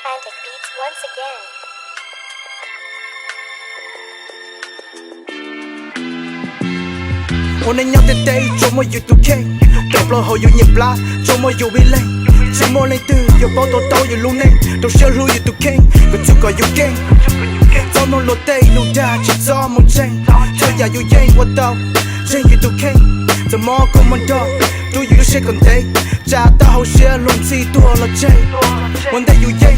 romantic beats once again. Hôm nay nhau tới đây cho mọi yêu tụi kênh Đọc lo hồi yêu nhịp lá cho mọi yêu bị lên Chỉ mô lên từ yêu bao tổ tao yêu luôn nên Đâu sẽ lưu yêu tụi kênh Còn chú có yêu kênh Tao nô lô tây nô đa chỉ do một tranh Cho nhà yêu dây qua tao Tranh yêu tụi kênh Giờ mò con mình đó Tôi yêu sẽ còn thế Cha ta hậu sẽ luôn gì tua là chơi One day yêu dây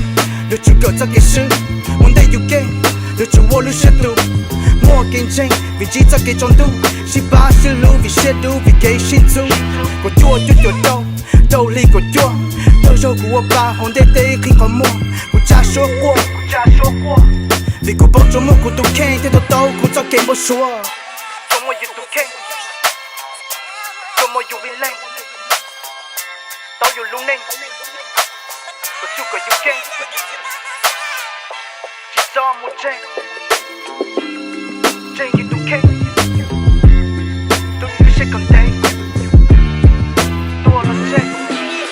Được chú cỡ cho cái sư One day yêu kênh Được chú vô lưu sẽ tụ Mua kênh tranh Vì chỉ cho cái tròn tu Chỉ ba sẽ lưu vì sẽ đủ Vì cái xin tu Có chua chút chút đâu Đâu ly có chua Đâu dâu của ba hồn tê tê khi có mua Của cha số qua Vì của bóng cho mua của tụi kênh Thế tôi tao của cho kênh bó xua Cho mua yêu tụi kênh Cho mua yêu vì lên Tao yêu luôn nên Có chú có yêu kênh Chỉ do một tranh Tranh yêu tụi kênh Tôi yêu sẽ còn đây Tôi là tranh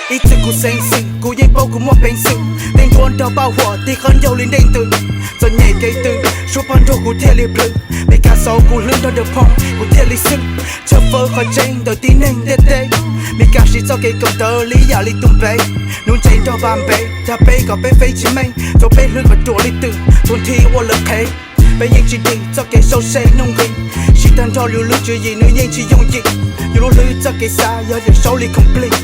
Ý thức của sáng sinh Của yên bầu của một bánh sự Tên con đào bao hỏa Thì khăn dâu lên đến từ Giờ nhảy cây từ Số pan đồ của thế liệp lực Bị cả sau của lưng đó được phong Của thế lý sức Chờ phơ khỏi tranh Đời tin anh tê tê Bị cả sĩ cho cây cầm tờ Lý giả lý tung bế Nôn tranh đó bàn bế Thà bế có bế phê chí mênh Cho bế lưng và đùa lý tử Thôn thi ô lực thế Bây nhìn chỉ đi cho cái sâu xe nông ghi Chỉ thân cho lưu lưu chứ gì nữa nhìn chỉ dùng gì Dù lưu lưu cho cái xa Giờ giờ sâu lý complete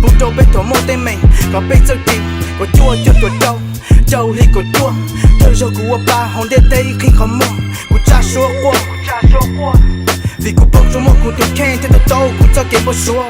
Bút đầu bế thổ mô tên mình Có bế cho kỳ Có chua chút của đâu Châu lý của chua Thơ dâu của ba hồn đê tây khi khó mơ Của cha số qua Vì của bông trong mô của tụi khen Thế tao tâu của cho cái bó xua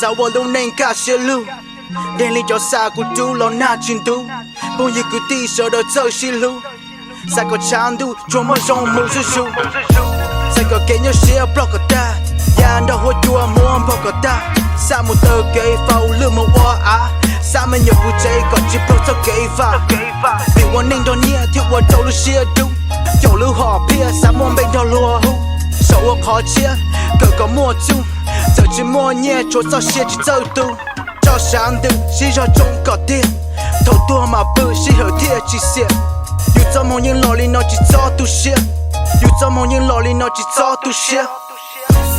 Sao vô luôn nên cả xe lưu Đen lên cho xa của tu lo na chín tu Bông như cứ tí sợ đợi chơi xì lưu Sao có chán tu cho mà rong mù sư sư Sao có kê nhớ xe block ở ta Nhà đã hốt chua mua bọc ở ta Sao một tờ cây phao lửa màu hoa á Sao mà nhớ phụ chế còn chỉ block cho cây phá Vì hoàn ninh đó nhẹ thiếu hoàn đầu lưu xe đu Dẫu lưu họ bia sao muốn bên đó lùa hú Sầu ở khó chia cỡ có mua chung Giờ chỉ mua nhẹ chỗ sao xe chỉ dâu tu Cho sáng từ chỉ cho trông có tiền Thấu tua mà bự chỉ hở thiệt chỉ xịa Dù cho mong những lò lý nó chỉ cho tu xịa Dù cho mong những lò lý nó chỉ cho tu xịa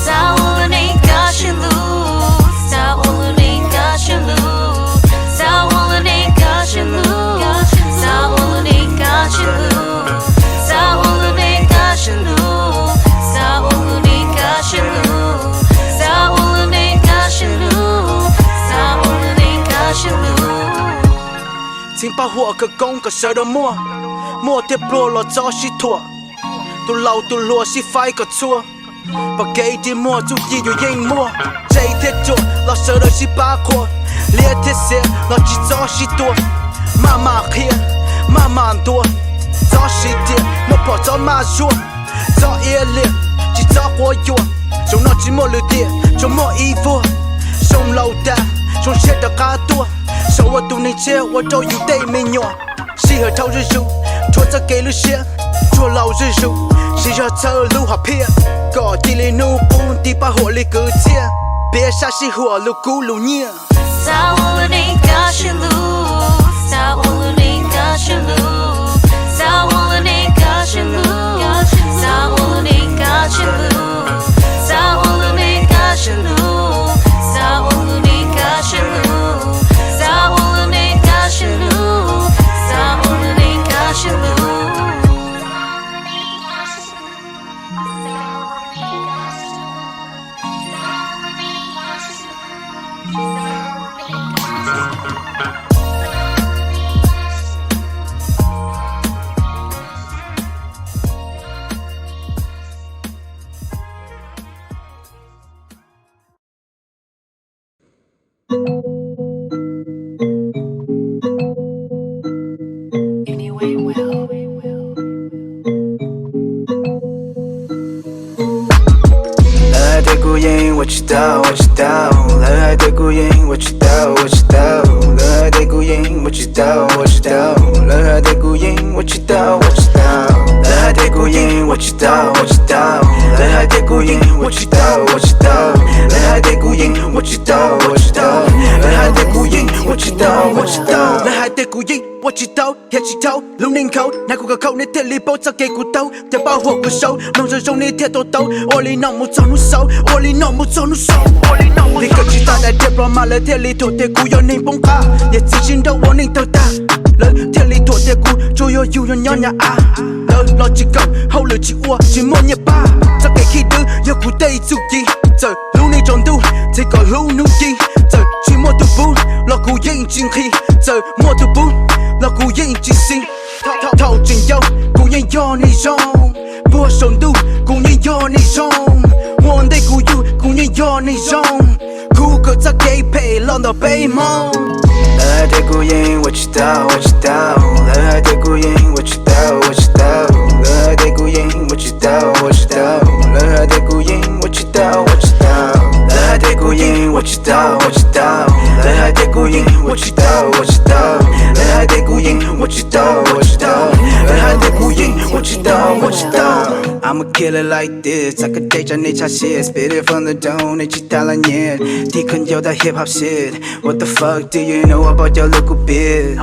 Sao ôn anh cả chân lưu Sao ôn anh cả chân lưu Sao ôn anh cả chân lưu Sao ôn anh cả chân lưu Sao ôn anh cả chân lưu Sao ôn anh cả chân lưu Sao ôn anh cả chân lưu Sao ôn anh cả chân lưu Chính bao hùa cơ công cơ sở đồ mua Mua tiếp lùa lo cho xí thua Tu lâu tu lùa xí phai cơ chua Và cây đi mua chú gì dù yên mua Chạy thiết chuột lo sở đời xí ba khổ Lia thiết xe lo chỉ cho xí tua Mà khía mà tua Cho xí tiền một bỏ cho mà ruột Cho yên liệt chỉ cho qua yuột Chúng nó chỉ mua lưu tiền chúng mua y vua Sống lâu ta chúng chết đã cá tua Sâu ở tù này chê ở đâu dù đây mình nhỏ Xì hở thâu rư rù Chua cho cây lưu xe Chua lâu rư rù Xì hở thơ lưu hợp hiệp Có đi lì nụ bún Đi ba hộ lì cứ chia Bia xa xì hùa lưu cú lưu nhia Sao ôn anh cả chân lưu Sao ôn anh cả chân lưu Sao ôn anh cả chân lưu Sao ôn anh cả chân lưu Sao ôn anh cả chân lưu Sao ôn anh cả chân lưu Sao ôn anh cả chân lưu Sao ôn anh cả chân lưu cô yên what you tao what you tao lỡ để cô yên what you tao what you tao lỡ để cô yên what you tao what you tao lỡ để cô yên what you tao what you tao lỡ để cô yên what you tao what you tao lỡ để cô yên what you tao what you tao lỡ để cô yên what you tao what you tao lỡ để cô yên what you tao what you tao lỡ để cô yên what you tao thiệt chỉ tao lúc ninh khâu nãy cô khâu nên thiệt li bao cho cây của tao thiệt bao hộ của sâu nông dân trong nên thiệt tổ tao oli nòng một chỗ nút sâu oli nòng một chỗ nút sâu li cơ chỉ ta đã thiệt mà lỡ thiệt li thổ thiệt của yo ninh bông ca nhiệt chỉ chiến đấu wo ninh tao ta lỡ thiệt li thổ thiệt của cho yo yêu yo nhỏ nhà à lỡ lo chỉ cầu hậu lỡ chỉ ua chỉ môn nhẹ ba cho cây khi đưa yo của tây chụp gì giờ lúc này tròn tu thì còn lúc nung gì giờ chỉ mua tu bu lo của yên chính khi giờ mua tu bu lo của yên chính sinh thâu trình dâu của yên yo này rong bùa sồn tu của yên yo này rong one day của you của yên yo này rong khu cơ chắc cây pay lon the bay mong lỡ để của yên what you tao what you tao lỡ để của yên what you tao what you tao lỡ để của yên what you tao what you tao lỡ để của yên what you tao what you tao lỡ để của yên what you tao what you tao lỡ để của yên what you tao what you tao lỡ để của yên what you tao what you tao lỡ để của yên what you tao what you tao I'm a killer like this I could take your nature shit spit it from the dome để chỉ ta là nhiệt thì cần yêu that hip hop shit what the fuck do you know about your local bit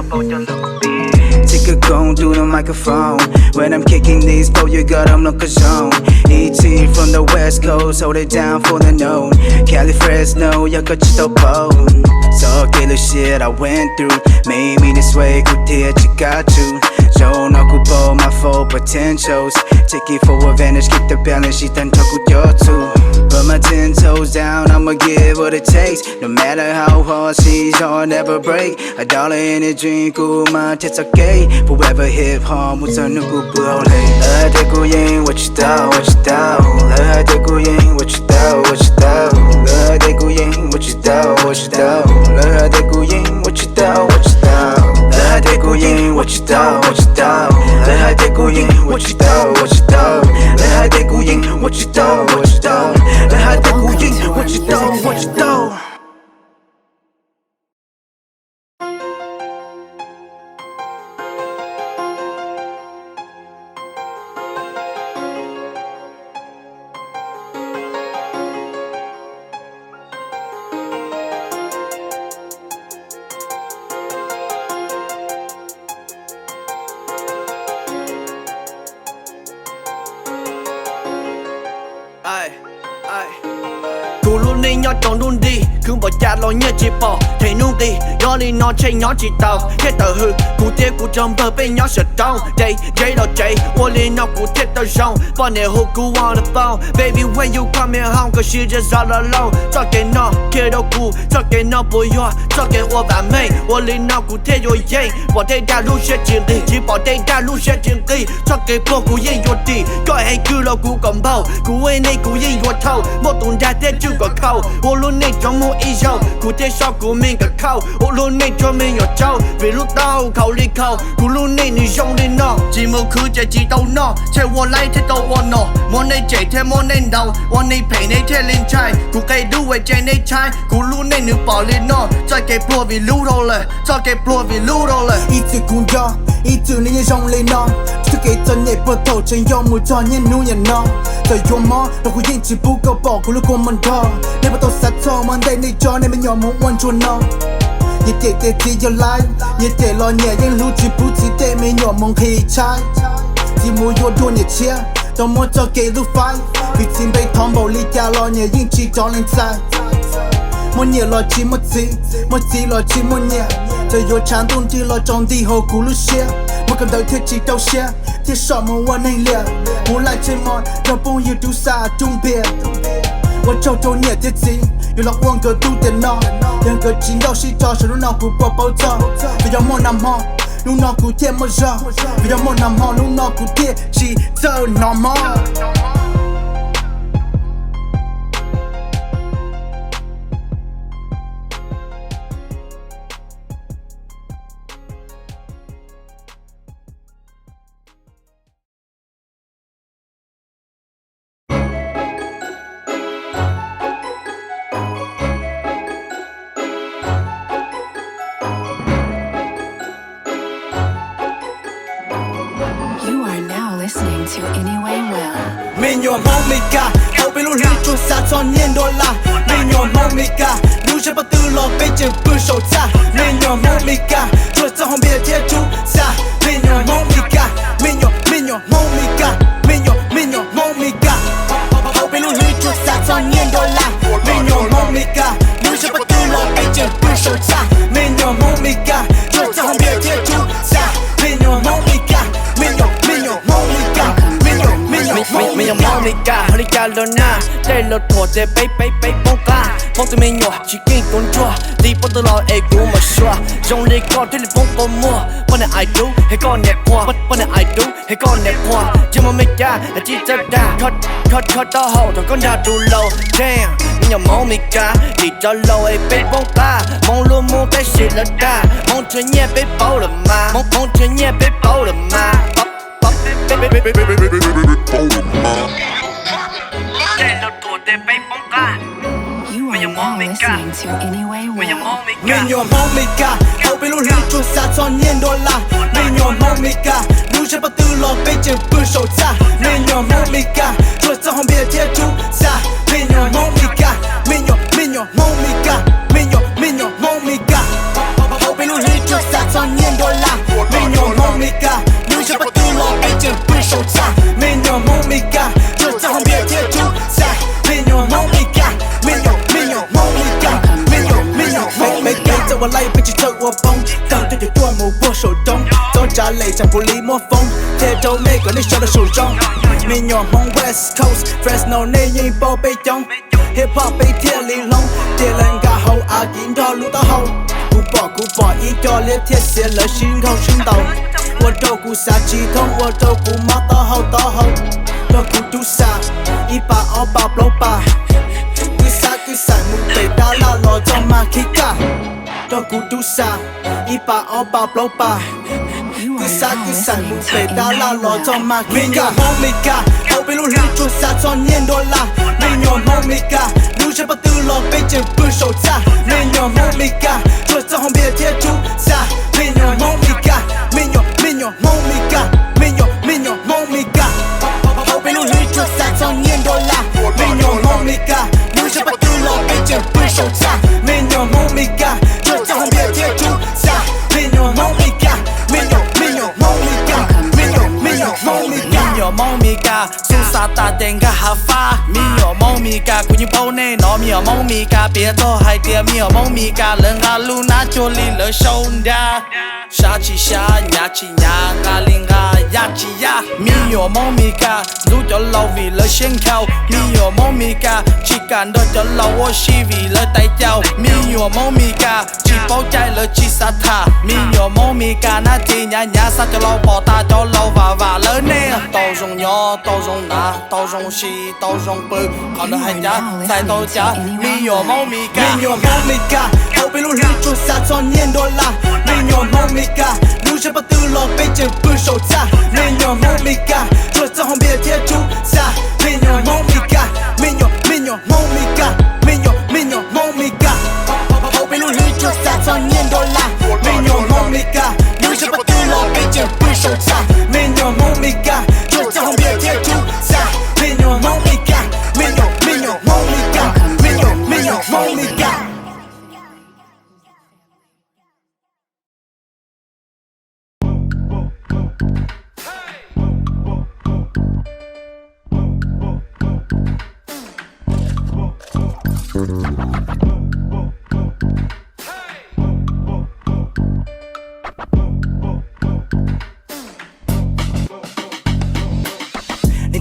Take a gone through the microphone when I'm kicking these bro you got them like a zone ET from the west coast hold it down for the known Cali Fresno you got your bone so killer shit I went through made me this way good deal you got you Show no kupo my full potentials take it for advantage keep the balance she done talk with your two put my 10 toes down I'ma give what it takes no matter how hard she's on never break a dollar in a drink ooh my tits okay forever hip hop what's a new bro lỡ để cô yên what you tao what you tao lỡ để cô yên what you tao what you tao lỡ để cô yên what you tao what you tao lỡ để cô yên what you tao what you tao lỡ để cô yên what you tao what you tao lỡ để cô yên what you tao what you tao lỡ để cô yên what you tao what you tao lỡ để cô yên what you tao what you tao Cú luôn đi nhỏ tròn luôn đi cứ bỏ cha lo nhớ chỉ bỏ thấy nung đi do đi nó chơi nhỏ chỉ tao hết tờ hư cú tiếc cú trong bờ bên nhỏ sợ đau đây dây lo chạy我连nó cú tiếc tao rong bọn này hô cú on the phone baby when you come here home cause she just all alone cho cái nó kia đâu cú cho cái nó bồi hoa cho cái我把妹我连nó cú贴有烟我đây đã lúc sẽ chiến đi chỉ bỏ đây đã lúc sẽ chiến đi cho cái bộ cú yên yo đi gọi hay cứ lo cú cầm bao cú ấy này cú yên yo thâu một tuần đã tiếc chưa có khâu我luôn này trong mỗi ý dâu cú tiếc sau cú mình cả khâu我luôn này cho mình有招vì lúc đau khâu đi khâu cú luôn này你用力闹chỉ một khứ chạy chỉ đâu nó chạy我来贴到我nó món này chạy theo món này đầu món này phải này theo lên trai cú cây đu về chạy này trai cú luôn này nữ bỏ lên nó cho cái bùa vì lú đâuเลยcho cái bùa vì lú đâuเลย一直哭着一直你也用力闹就给真也不透真有木照你努也闹在有吗让我引起不够饱哭了过门道你不都杀错吗在你家你们有梦完全闹你得得自由来你得了你也路去不知得没有梦可以拆ที่มูยโดนอย่าเชียร์ต้องมัวจะเกลูไฟวิจินไปทอมบอกลีจาลอยเนี่ยยิ่งชีจอเลนใจมัวเนี่ยรอชีมัวจีรอชีมัวเนี่ยจะโยชานตุ้นที่รอจองดีโฮกูรู้เชียมัวกันเดินเที่ยวจีเต้าเชียที่ชอบมัววันให้เลี้ยมัวไล่เชมอนเราปุ่งอยู่ดูซาจุงเบีย我周周年节气，有了光个都电脑，两个金钥匙找是路脑骨包包装，不要莫那么。路脑骨贴么热，不要莫那么路脑骨贴是走那么。Mika Hậu bên luôn lưu chuột xa cho nhiên đô la Mình nhỏ mong Mika Lưu chân bắt tư lò bên chân bư sầu xa Mình nhỏ mong Mika Chuột cho không biết thiết chú xa Mình nhỏ mong Mika Mình nhỏ mong Mika Mình nhỏ mong Mika Hậu bên luôn lưu chuột xa cho nhiên đô la Mình nhỏ mong Mika Lưu chân bắt tư lò bên chân bư sầu xa Mình nhỏ mong Mika Chuột cho không biết thiết chú xa Mình nhỏ mong Mika Mình nhỏ mong Mika Mình nhỏ mong Mika Hơi đi ca lơ na Đây là thua để bay bông ca Phong từ mình nhỏ chỉ kinh con chua Đi bắt từ lò ê cú mà xua Dòng đi con thế là phong có mua Bọn này ai đúng hay con nẹp qua Bọn này ai đúng hay con nẹp qua Chứ mà Mika là chỉ chất đa Khót to hậu thôi con đã đủ lâu Damn Mình nhỏ mong Mika Đi cho lâu ê bay bông ca Mong luôn mong tay xịt là đa Mong chơi nhẹ bay bao là ma Mong chơi nhẹ bay bao là ma You are now listening to Anyway Well. Mình nhỏ mong Mika Hậu bên luôn lưu chuột xa cho nhiên đô la Mình nhỏ mong Mika Lưu chân bắt tư lò bên chân bư sầu xa Mình nhỏ mong Mika Chuột cho không biết thiết chú xa Mình nhỏ mong Mika Mình nhỏ mong Mika Mình nhỏ mong Mika Hậu bên luôn lưu chuột xa cho nhiên đô la Mình nhỏ mong Mika Lưu chân bắt tư lò bên chân bư sầu xa Mình nhỏ mong Mika Chuột cho không biết thiết chú xa Mình nhỏ mong Mika Mình nhỏ mong Mika Mình nhỏ mong Mika Cho我来一杯去抽我风当对着多么我手中走家累将不离魔风铁头每个你手的手中mình nhỏ mong West Coast Fresno nơi nhìn bao bê trong Hip hop bê thiên lý long Tiền lên gà hậu à kín đo lũ tao hậu Cú bỏ ý cho liếp thiết xế lời xin khâu xin tàu 我头骨杀气痛，我头骨毛到后，头骨堵杀，一把二把blow把，鬼杀木被打了落着马起嘎，头骨堵杀，一把二把blow把，鬼杀木被打了落着马起嘎。Mika， 后边路lưu chuột xa cho nhiên đô la， mình nhỏ mong Mika， lưu chân bắt tư lò bên chân bư sầu xa， mình nhỏ mong Mika， chuột cho không biết thiết chú xa， mình nhỏ mong Mika， mình nhỏ mong Mika， mình nhỏ mong Mika， hậu bên lưu chuột xa cho nhiên đô la， mình nhỏ mong Mika， lưu chân bắt tư lò bên chân bư sầu xa， mình nhỏ mong Mika， chuột cho không biết thiết chú xa， mình nhỏ mong Mika， mình nhỏ mong Mika， mình nhỏ mong Mika。 Mio mong Mika, su sa ta denga hafa. Mio mong Mika, ku như bao nè nó Mio mong Mika, bia to hai tia Mio mong Mika, lần ga luna cho li lỡ sâu đa. Sa chi sa, nhà chi nhà, ga linh ga ya chi ya. Mio mong Mika, lu cho lâu vì lỡ sen khao. Mio mong Mika, chỉ cần đôi cho lâu ô shi vì lỡ tay chào. Mio mong Mika, chỉ bao trái lỡ chi sa tha. Mio mong Mika, na thì nhà sa cho lâu bỏ ta cho lâu và lỡ nè. Tao dùng nhỏ, tao dùng nà, tao dùng xì, tao dùng bự. Còn được hành giá, sai tao trả. Mio mong Mika, mình nhỏ mong Mika, hậu bên lưu chuột xa cho nhiên đô la. Mình nhỏ mong Mika, lưu chân bắt tư lò bên chân bư sầu xa. Mình nhỏ mong Mika, chuột cho không biết thiết chú xa. Mình nhỏ mong Mika, mình nhỏ mong Mika, mình nhỏ mong Mika, hậu bên lưu chuột xa cho nhiên đô la. Mình nhỏ mong Mika, lưu chân bắt tư lò bên chân bư sầu xa. Mình nhỏ mong Mika, chuột cho không biết thiết chú xa. Mình nhỏ mong Mika, mình nhỏ mong Mika, mình nhỏ mong Mika.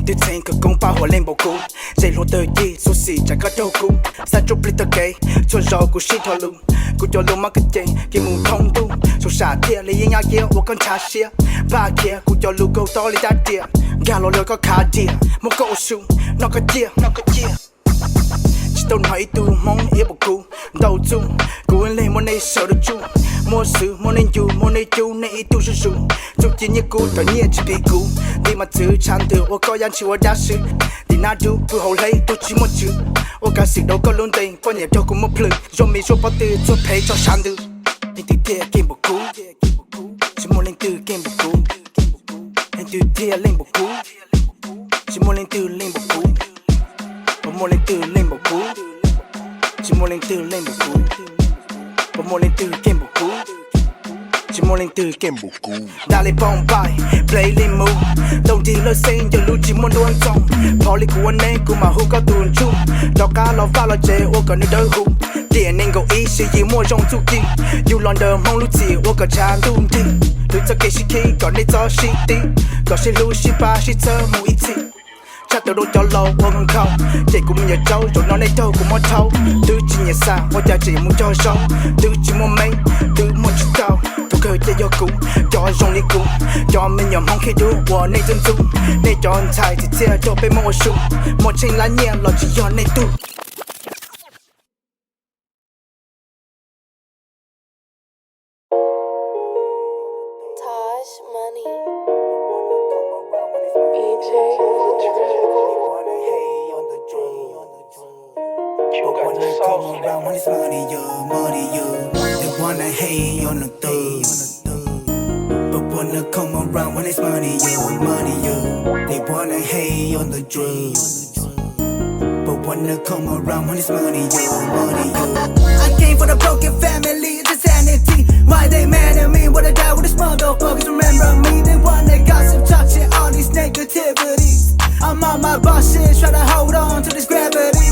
Từ trên cực công bao hòa lên bầu cũ dây lúa tơi chi số xì chẳng có đâu cũ sa chụp lít tơ kê cho gió của shit thò lùng của cho lùng market chain kia mù thông tu số xả tia lấy những kia của con cha xia ba kia của cho lù câu to lấy đá tia gà lò lôi có khá tia một cậu sung nó có chia chỉ tao nói tu mong yêu bầu cũ đầu chung của anh lên món này sợ được chung mua sự món này chú này tu sự dùng chụp chỉ như cũ tao nhẹ chỉ bị cũ đi mà chữ chán từ ô có yan chịu đa sự đi na du cứ hậu lấy tôi chỉ một chữ ô cả sự đâu có luôn tình bao nhiêu đâu cũng một plug rồi mình số bao từ cho pay cho chán từ đi từ tia game bầu cũ chỉ muốn lên từ game bầu cũ lên từ tia lên bầu cũ chỉ muốn lên từ lên bầu cũ mua lên từ lên một cú chỉ mua lên từ lên một cú và mua lên từ kem một cú chỉ mua lên từ kem một cú đã lấy vòng bài play lên move đầu tiên lời xanh giờ lưu chỉ muốn đuôn trong bỏ đi của anh em của mà hú có tuần chung đó cá lo pha lo chế ô còn nơi đỡ hú tiền nên cầu ý sẽ gì mua trong chu kỳ you London mong lưu chỉ ô còn chán đun đi lưu cho cái shit khi còn để cho shit đi còn sẽ lưu shit ba shit thơ mù ít gì chắc tôi đâu cho lâu ô còn không chạy cùng nhà trâu rồi nó lấy đâu cũng mất thâu từ chỉ nhà xa hoa gia chỉ muốn cho show từ chỉ muốn mấy từ muốn chút cao tôi khơi cho vô cũ cho rong đi cũ cho mình nhầm không khi đu của này dân dung này cho anh trai thì chia cho bên một súng một trên lá nhẹ lo chỉ cho này tu When it's money, you. They wanna hate on the thug. But when they come around, when it's money, you. They wanna hate on the drugs. But when they come around, when it's money, you. I came from a broken family, it's insanity. Why they mad at me? What I die with these motherfuckers remember me? They wanna gossip, talk shit, all these negativities. I'm on my boss shit, try to hold on to this gravity.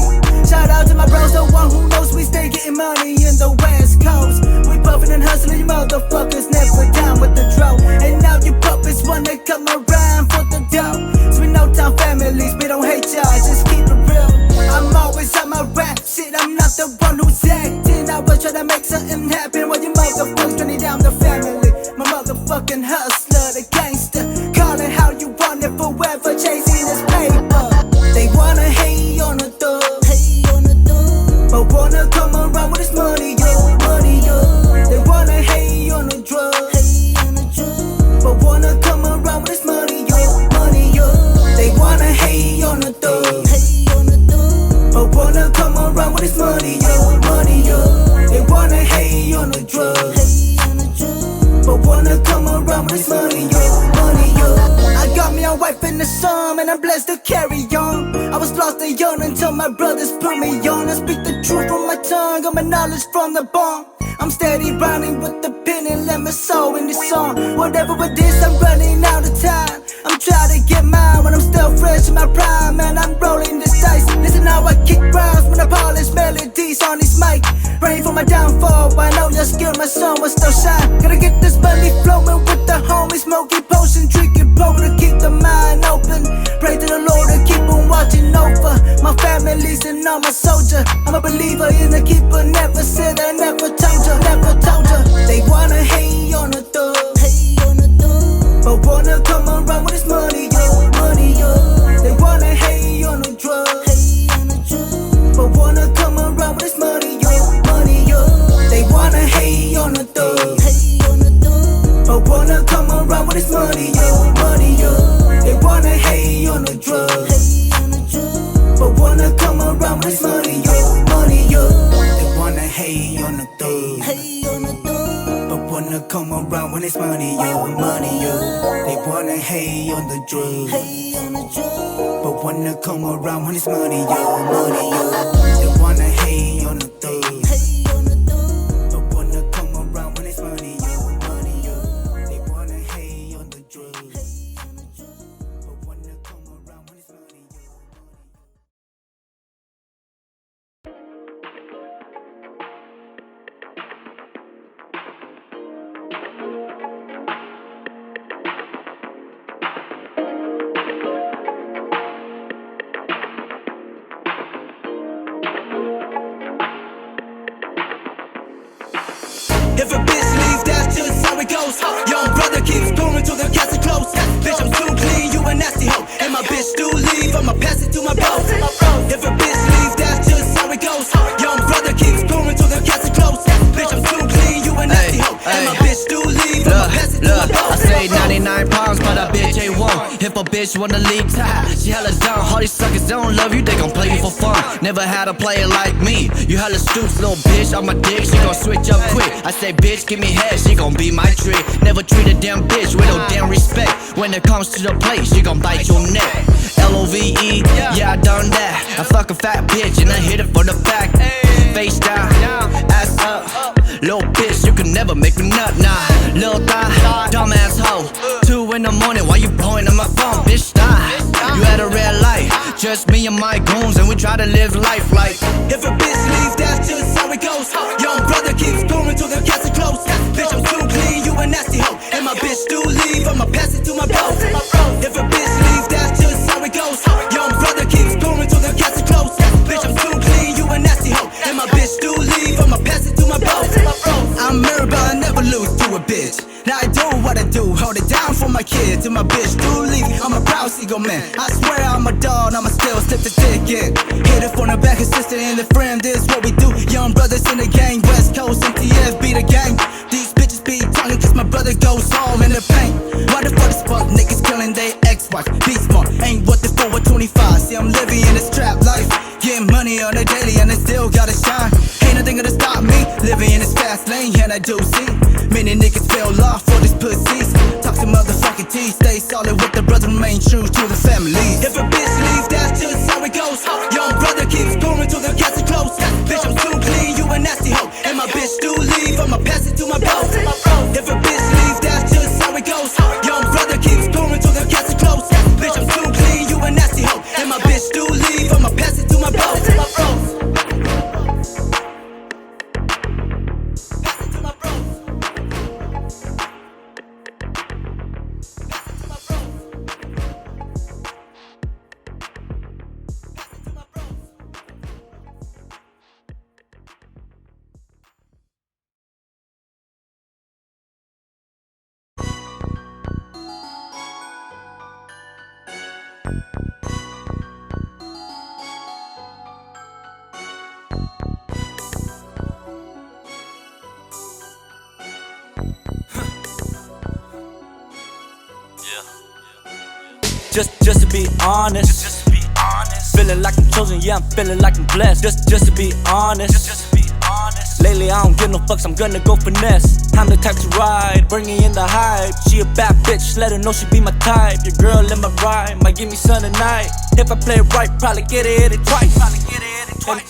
Shout out to my bros, the one who knows we stay getting money in the West Coast. We puffin' and hustling, you motherfuckers never down with the drought. And now you puppets wanna come around for the dough. So we NoTownFamilyz, we don't hate y'all, just keep it real. I'm always on my rap shit, I'm not the one who's acting. I was trying to make something happen while you motherfuckers running down the family. My motherfucking hustler, the gangster, call it how you want it, forever chasing this paper. They wanna hate on the thug. But wanna come around with this money, yo. They wanna hate on the drugs. But wanna come around with this money, yo. They wanna hate on the thugs. But wanna come around with this money, yo. They wanna hate on the drugs. But wanna come around with this money, yo. I got me a wife and a son, and I'm blessed to carry on. I was lost and young until my brothers put me on. I speak the truth from my tongue, got my knowledge from the bone. I'm steady running with the pen and let my soul in this song. Whatever it is, I'm running out of time. I'm trying to get mine when I'm still fresh in my prime, and I'm rolling this dice. Listen how I kick rhymes when I polish melodies on this mic. Praying for my downfall, but I know your skill, my song will still shine. Gotta get this money flowing with the homies, smoking potion, drinking poker to keep the mind open. Pray to the Lord to keep on watching over my families and all my soldiers. I'm a believer in the keeper, never said I never told ya, never told ya. They wanna hate on the thug, but wanna come around with this money, yo. They wanna hate on the drugs, but wanna come around with this money, yo. They wanna hate on the thugs, but wanna come around with this money, yo. They wanna hate on the drugs, but wanna come around with this money, yo. They wanna hate on the thug. But wanna come around when it's money, yo. They wanna hate on the drugs. But wanna come around when it's money, yo. They wanna hate on the thugs. But wanna come around when it's money, yo. They wanna hate on the drugs. But wanna come around when it's money, yo. If a bitch leaves, that's just how it goes. Young brother keeps going till the cats are close. Bitch, I'm too clean, you a nasty hoe. And my bitch do leave, I'ma pass it to my bros. If a bitch leaves, that's just how it goes. Young brother keeps going till the cats are close. Bitch, I'm too clean, you a nasty hoe. And my bitch do leave, I'ma pass it to my bros. I say 99 power times, but that bitch ain't one. If a bitch wanna leave time, she hella down. All these suckers don't love you, they gon' play you for fun. Never had a player like me. You hella stoops, little bitch. On my dick, she gon' switch up quick. I say, bitch, give me head, she gon' be my trick. Never treat a damn bitch with no damn respect. When it comes to the plate, she gon' bite your neck. L-O-V-E, yeah, I done that. I fuck a fat bitch and I hit it for the back. Face down, ass up. Little bitch, you can never make me nut, nah. Little thigh, dumb ass hoe. 2 in the morning, why you blowing on my phone? Bitch, die. You had a red light, just me and my goons, and we try to live life like. If a bitch leaves, that's just how it goes. Young brother keeps going till the cats are close. Bitch, I'm too clean, you a nasty hoe. And my bitch do leave, I'ma pass it to my bros. If a bitch leaves, that's just how it goes. Young brother keeps going till the cats are close. Bitch, I'm too clean, you a nasty hoe. And my bitch do leave, I'ma pass it to my bros. I'm married, but I never lose to a bitch. Now I do what I do, hold it down for my kids. And my bitch do leave, I'm a proud seagull man. I swear I'm a dog, I'ma still slip the dick in. Hit it from the back, his sister and the friend, this what we do. Young brothers in the gang, West Coast, NTF be the gang. These bitches be talking cause my brother goes home in the paint. Why the fuck is fuck niggas killing they ex-wife? Be smart, ain't what the 4 with 25. See I'm living in this trap life, getting money on the daily and I still gotta shine. Ain't nothing gonna stop me, living in this fast lane and I do see many niggas fell off for these pussies. Talk to motherfucking T, stay solid with the brother, remain true to the family. If a bitch leaves, that's just how it goes. Young brother keeps going till the cats are close. Bitch, I'm too clean, you a nasty hoe. And my bitch do leave, I'ma pass it to my bros. If a bitch leaves, that's just how it goes. Young brother keeps going till the cats are close. Bitch, I'm too clean, you a nasty hoe. And my bitch do leave, I'ma pass it to my bros. Just to be honest, feeling like I'm chosen, yeah, I'm feeling like I'm blessed. Just to be honest, lately I don't give no fucks, I'm gonna go finesse. I'm the type to ride, bringing in the hype. She a bad bitch, let her know she be my type. Your girl in my ride, might give me sun tonight. If I play it right, probably get it hit it twice.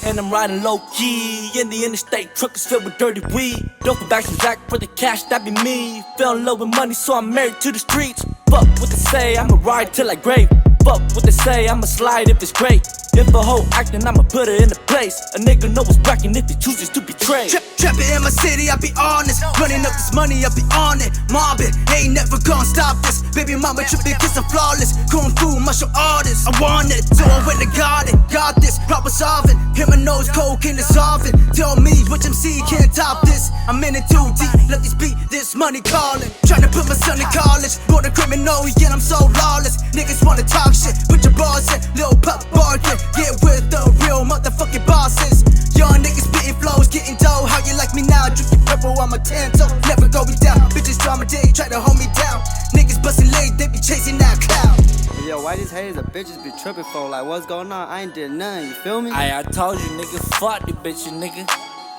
And I'm riding low key in the interstate, truck is filled with dirty weed. Don't go back to Jack for the cash, that be me. Fell in love with money, so I'm married to the streets. Fuck what they say, I'ma ride till I grave. Fuck what they say, I'ma slide if it's great. If a hoe acting, I'ma put her in the place. A nigga know what's bragging if he chooses to betray. Trapping in my city, I be honest. Running up this money, I be on it. Mobbing, ain't never gonna stop this. Baby mama tripping, cause I'm flawless. Kung fu martial artist, I want it, so I went and got it. Got this, problem solving. Hit my nose, coke in the solving. Tell me which MC can't top this. I'm in it too deep, let this beat, this money calling. Tryna put my son in college, born a criminal, yeah, I'm so lawless. Niggas wanna talk shit, put your balls in, little pup bargain. Get with the real motherfucking bosses. Young niggas spitting flows, getting dough. How you like me now? Drinking purple on my tan toe. Never going down. Bitches drama day, try to hold me down. Niggas busting late, they be chasing that cloud. Yo, why these haters and bitches be tripping for? Like, what's going on? I ain't did nothing, you feel me? I told you, nigga, fuck these bitches, nigga.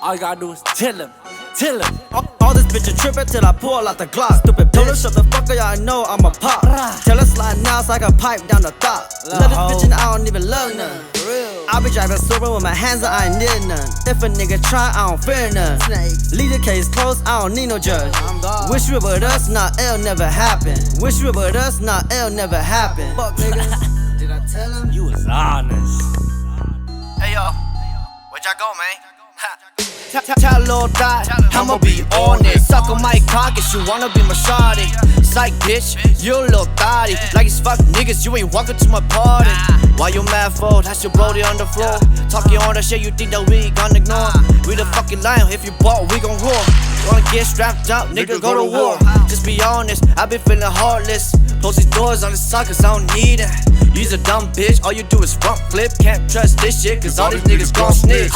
All you gotta do is tell him. All this bitch a trippin' till I pull out the Glock. Stupid bitch. Told her shut the fuck up, y'all know I'm a pop. Tell her slide now so I can pipe down the thought. Love this bitch and I don't even love none. I be driving super with my hands up, I ain't need none. If a nigga try, I don't fear none. Leave the case closed, I don't need no judge. Wish you were with us, nah, it'll never happen. Wish you were with us, nah, it'll never happen. Fuck niggas. Did I tell him? You was honest. Hey yo, where'd y'all go, man? Tell Lil Dot, I'ma be honest. Suck on my cock if you wanna be my shawty. Psych bitch, you a little thotty. Like it's fuck niggas, you ain't welcome to my party. Why you mad for? That's your brody on the floor. Talking all that shit you think that we gon' ignore. We the fucking lion, if you bought, we gon' roar. Wanna get strapped up, nigga, go to war. Just be honest, I been feeling heartless. Close these doors on the side cause I don't need it. You's a dumb bitch, all you do is front flip. Can't trust this shit cause all these niggas gon' snitch.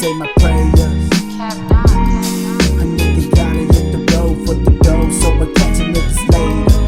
say my prayers. A nigga gotta hit the road for the dough, so I catch you niggas later.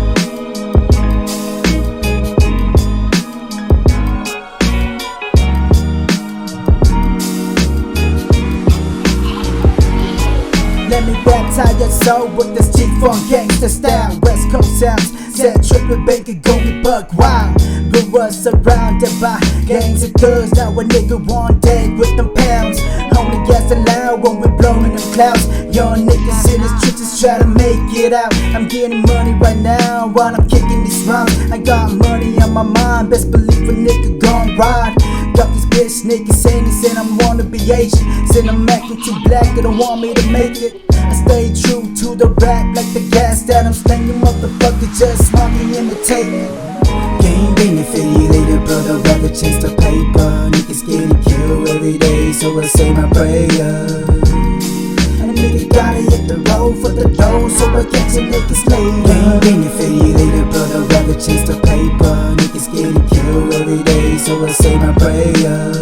Let me baptize your soul with this G-Funk gangsta style. West Coast sounds, said trippin' bacon, go me buck wild. Grew us surrounded by gangs of thugs. Now a nigga one day with them pounds. Only gas allowed when we blowin' them clouds. Young niggas in the streets try to make it out. I'm getting money right now while I'm kicking these rhymes. I got money on my mind, best believe a nigga gon' ride. Got these bitch niggas saying they said I'm wanna be Asian. Said I'm acting too black, they don't want me to make it. I stay true to the rap like the gas that I'm slanging. Motherfucker just smoking, imitating. Game benefit you later, brother, rather chase the paper. Niggas getting killed every day, so I say my prayer. And a nigga gotta hit the road for the dough, so I catch some niggas later. Game benefit you later, brother, rather chase the paper. Niggas getting killed every day, so I say my prayer.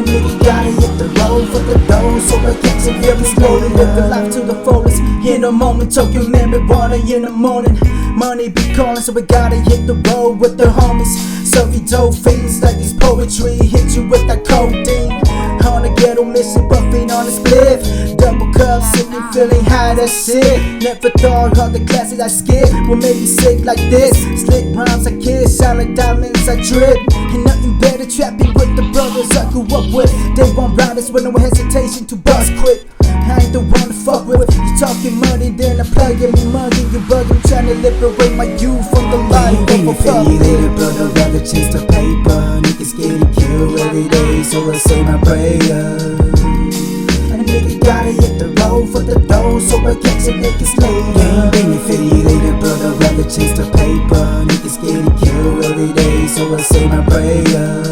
Nigga gotta hit the road for the dough, so I catch some niggas later. Live the life to the fullest, in the moment, talking marijuana in the morning. Money be calling, so we gotta hit the road with the homies. Surfing dope fiends like this poetry, hit you with that codeine. On a ghetto mission, buffing on a spliff. Double cup, sipping, feeling high, that shit. Never thought all the classes I skip would make me sick like this. Slick rhymes I kiss, shine like diamonds I drip. And nothing better trapping with the brothers I grew up with. They want riders with no hesitation to bust quick. I ain't the one to fuck with. You talking money, then I'm plugging me money. You bugging, trying to liberate my youth from the life of a fuck later, brother, rather chase the paper. Niggas getting killed every day, so I say my prayer. And a nigga gotta hit the road for the dough, so I catch some niggas later. Game benefit you later, brother, rather chase the paper. Niggas getting killed every day, so I say my prayer.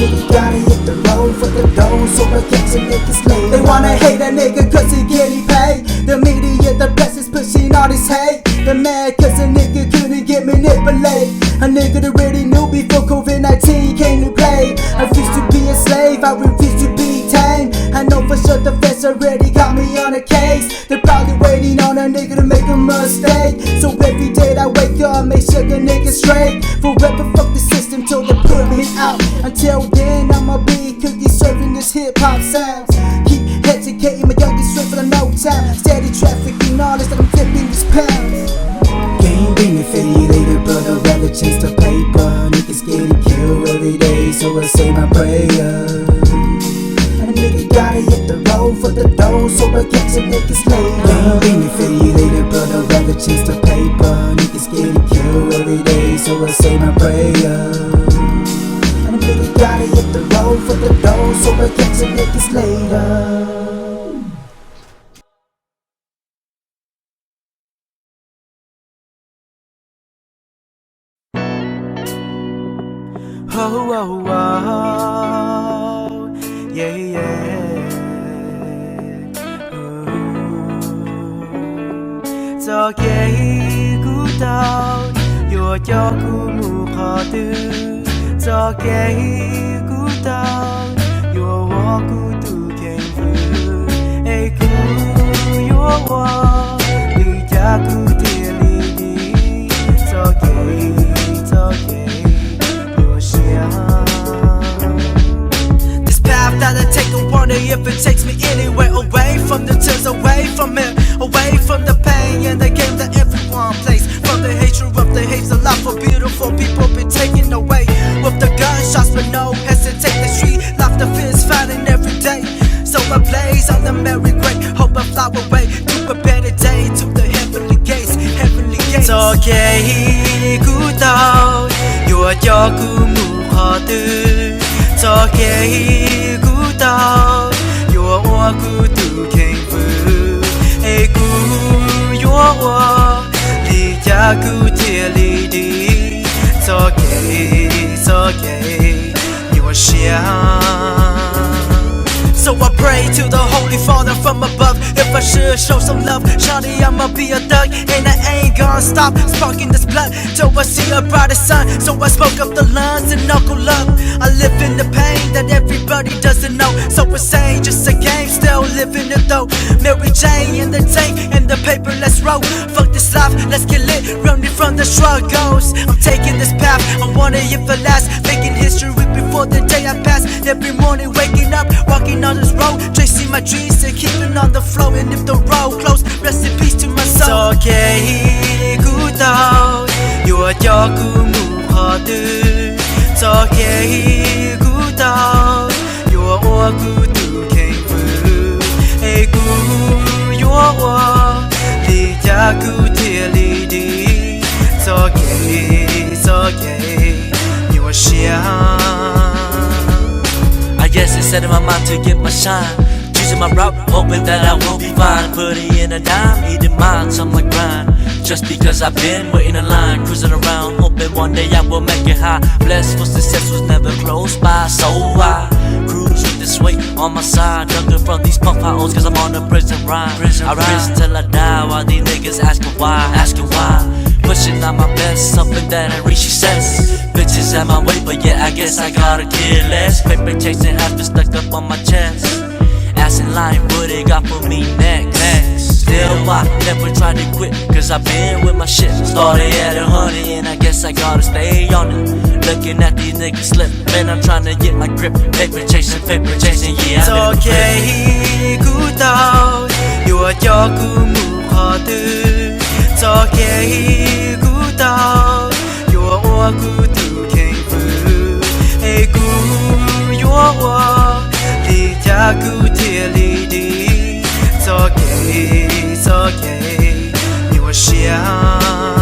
Nigga gotta hit the road for the dough, so I catch some niggas later. They wanna hate a nigga cause he getting paid. The media, the press is pushing all this hate. They're mad cause a nigga couldn't get manipulated. A nigga that already knew before COVID-19 came to play. I refuse to be a slave, I refuse to be tamed. I know for sure the feds already got me on a case. They're probably waiting on a nigga to make a mistake. So every day that I wake up, make sure the nigga straight. Forever fuck the system till they put me out. Until then I'ma be cookie serving this hip hop sounds. Keep educating my youngest straight for the no time. Steady trafficking artists that I'm flipping these pounds. Game benefit you later, brother, rather chase the paper. Niggas getting killed every day, so I say my prayer. And a nigga gotta hit the road for the dough, so I catch some niggas later. Game benefit you later, brother, rather chase the paper. Niggas getting killed every day, so I say my prayer. Nigga gotta hit the road for the dough, so I catch some niggas later. Oh, oh, oh, yeah, yeah. Cho cái cú tao, yo cho cú mù khó tư. Cho cái cú tao, yo wo cú tu khen vu. Ê cú yo wo, lì cha cú thiê lì đi. Cho cái yo xiang. This path that I take, I wonder if it takes me anywhere. Away from the tears, away from it, away from the pain and the game that everyone plays. From the hatred of the hates, a lot for beautiful people been taken away. With the gunshots but no hesitate. The street life, the fears fighting every day. So I blaze on the merry great. Hope I fly away to a better day, to the heavenly gates, heavenly gates. Cho cái cú tao, yo cho cú mù khó tư. Cho cái cú tao, yo wo cú tu khen vu. Ê cú yo wo, lì cha cú thiê lì đi. Cho cái yo xiang. So I pray to the Holy Father from above. If if I should show some love, shawty, I'ma be a thug, and I ain't gonna stop sparking this blood till I see a brighter sun. So I smoke up the lungs and knuckle up. I live in the pain that everybody doesn't know. So insane, just a game, still living it though. Mary Jane in the tank and the paper, let's roll. Fuck this life, let's get lit, running from the struggles. I'm taking this path, I wonder if it lasts, making history before the day I pass. Every morning waking up, walking on this road, chasing my dreams and keeping on the flow. And if the road close, rest in peace to my soul. Cho kê cú tao, yua cho cú mù họ tư. Cho kê cú tao, yua oa cú tu kênh phư. Ê cú yua oa, li cha cú thia li đi. Cho kê, yua xiang. I guess it's set in my mind to get my shine. Choosing my route, hoping that I will be fine. Putting in a dime, eating mine, some like grind. Just because I've been waiting in line, cruising around, hoping one day I will make it high. Blessed for success was never close by, so I cruise with this weight on my side. Dunking from these punk potholes, cause I'm on a prison ride. I rise till I die, while these niggas asking why. Pushing out my best, something that I reach success. Bitches at my way, but yeah, I guess I gotta get less. Paper chasing has been stuck up on my chest. Asking life what it got for me next. Still I never tried to quit, cause I've been with my shit. Started at 100 and I guess I gotta stay on it. Looking at these niggas slip, man, I'm trying to get my grip. Paper chasing, yeah. Cho kê cú tao, yua cho cú mù họ tư. Cho kê cú tao, yua oa cú tu kênh phư. Ê cú yua oa, li cha cú thia li đi. Cho kê, yua xiang.